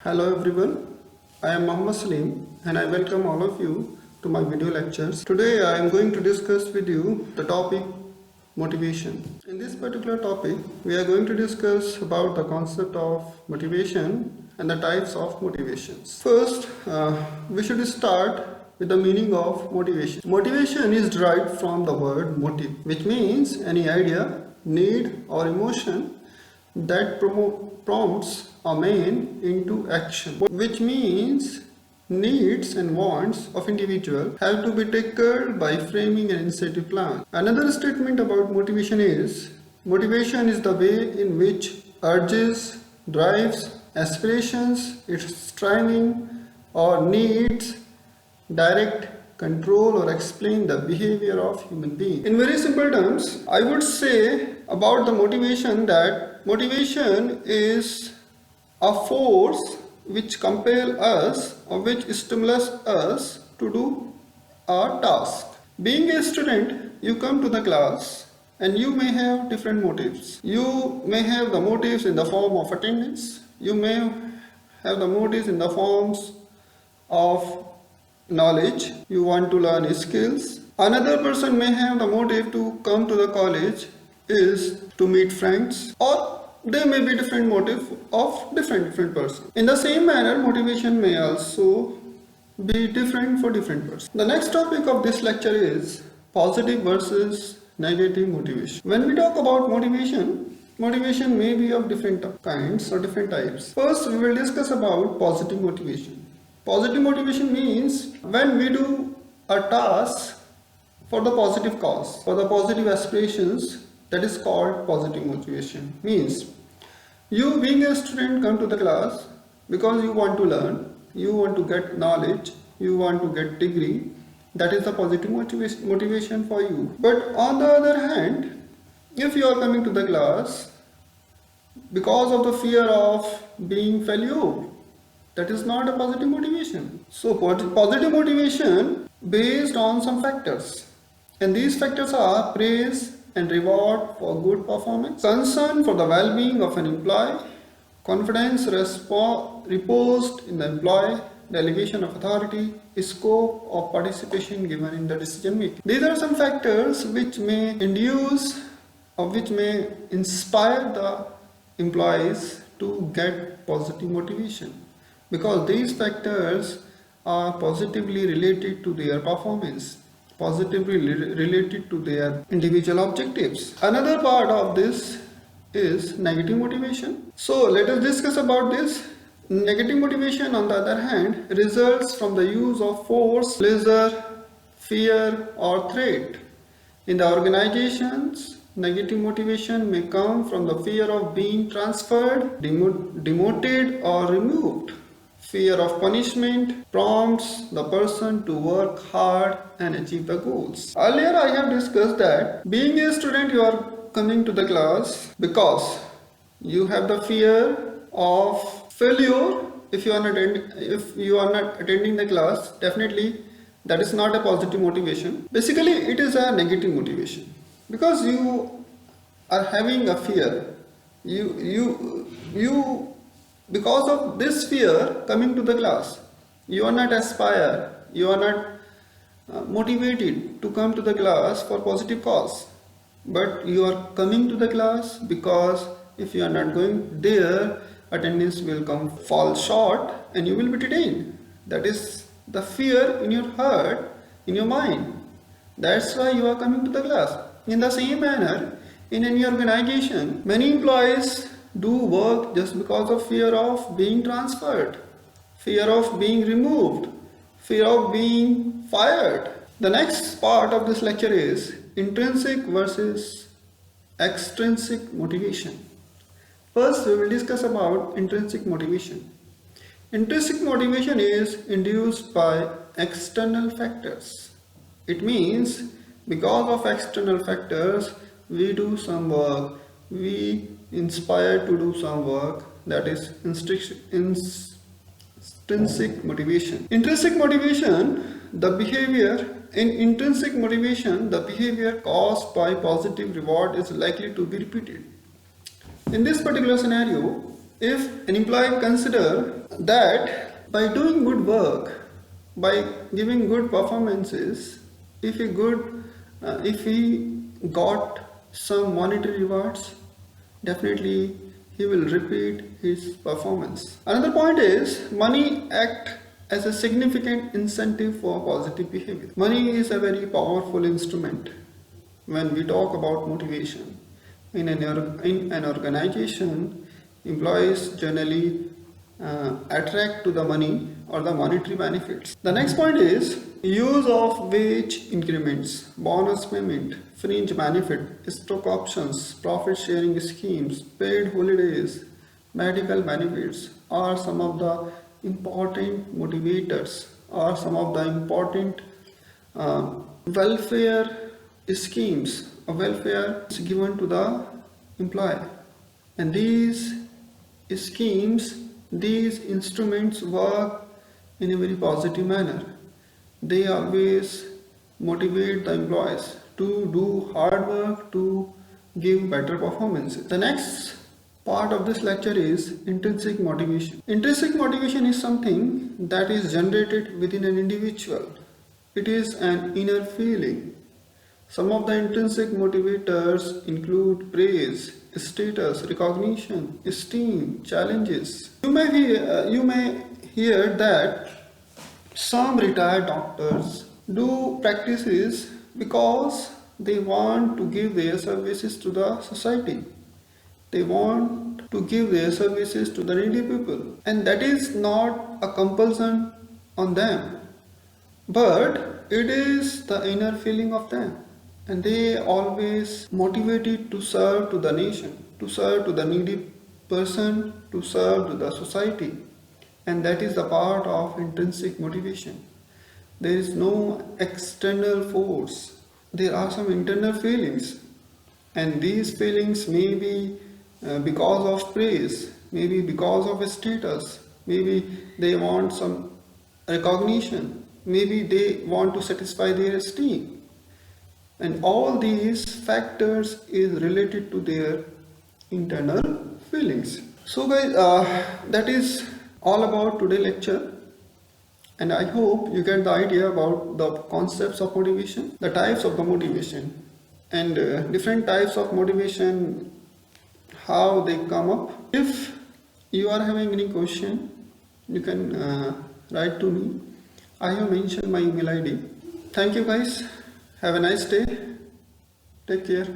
Hello everyone, I am Muhammad Salim and I welcome all of you to my video lectures. Today I am going to discuss with you the topic motivation. In this particular topic, we are going to discuss about the concept of motivation and the types of motivations. First, we should start with the meaning of motivation. Motivation is derived from the word motive, which means any idea, need or emotion that prompts a man into action, which means needs and wants of individual have to be taken by framing an incentive plan. Another statement about motivation is the way in which urges, drives, aspirations, its striving or needs direct, control or explain the behavior of human being. In very simple terms, I would say about the motivation that motivation is a force which compels us or which stimulates us to do a task. Being a student, you come to the class and you may have different motives. You may have the motives in the form of attendance. You may have the motives in the forms of knowledge. You want to learn skills. Another person may have the motive to come to the college is to meet friends, or there may be different motive of different persons. In the same manner, motivation may also be different for different persons. The next topic of this lecture is positive versus negative motivation. When we talk about motivation may be of different kinds or different types. First, we will discuss about positive motivation. Positive motivation means when we do a task for the positive cause, for the positive aspirations, that is called positive motivation. Means you being a student come to the class because you want to learn, you want to get knowledge, you want to get degree. That is the positive motivation for you. But on the other hand, if you are coming to the class because of the fear of being failure, that is not a positive motivation. So positive motivation based on some factors, and these factors are praise and reward for good performance, concern for the well-being of an employee, confidence reposed in the employee, delegation of authority, scope of participation given in the decision making. These are some factors which may induce or which may inspire the employees to get positive motivation, because these factors are positively related to their performance, positively related to their individual objectives. Another part of this is negative motivation. So let us discuss about this. Negative motivation, on the other hand, results from the use of force, pleasure, fear or threat. In the organizations, negative motivation may come from the fear of being transferred, demoted or removed. Fear of punishment prompts the person to work hard and achieve the goals. Earlier I have discussed that being a student, you are coming to the class because you have the fear of failure. If you are not attending the class, definitely that is not a positive motivation. Basically it is a negative motivation, because you are having a fear. Because of this fear coming to the class, you are not aspire, you are not motivated to come to the class for positive cause, but you are coming to the class because if you are not going there, attendance will fall short and you will be detained. That is the fear in your heart, in your mind. That's why you are coming to the class. In the same manner, in any organization, many employees do work just because of fear of being transferred, fear of being removed, fear of being fired. The next part of this lecture is intrinsic versus extrinsic motivation. First, we will discuss about intrinsic motivation. Intrinsic motivation is induced by external factors. It means because of external factors, we do some work, we inspired to do some work, that is intrinsic motivation. Intrinsic motivation, the behavior caused by positive reward is likely to be repeated. In this particular scenario, If an employee consider that by doing good work, by giving good performances, if he got some monetary rewards, definitely he will repeat his performance. Another point is money act as a significant incentive for positive behavior. Money is a very powerful instrument when we talk about motivation. In an organization, employees generally attract to the money or the monetary benefits. The next point is use of wage increments, bonus payment, fringe benefit, stock options, profit sharing schemes, paid holidays, medical benefits are some of the important motivators or some of the important welfare schemes or welfare is given to the employee. And these schemes, these instruments work in a very positive manner. They always motivate the employees to do hard work, to give better performances. The next part of this lecture is intrinsic motivation. Intrinsic motivation is something that is generated within an individual. It is an inner feeling. Some of the intrinsic motivators include praise, status, recognition, esteem, challenges. You may hear that some retired doctors do practices because they want to give their services to the society. They want to give their services to the needy people, and that is not a compulsion on them, but it is the inner feeling of them, and they always motivated to serve to the nation, to serve to the needy person, to serve to the society, and that is the part of intrinsic motivation. There is no external force, there are some internal feelings, and these feelings may be because of praise, maybe because of status, maybe they want some recognition, maybe they want to satisfy their esteem, and all these factors is related to their internal feelings. So guys, that is all about today's lecture, and I hope you get the idea about the concepts of motivation, the types of the motivation, and different types of motivation, how they come up. If you are having any question, you can write to me. I have mentioned my email ID. Thank you guys. Have a nice day. Take care.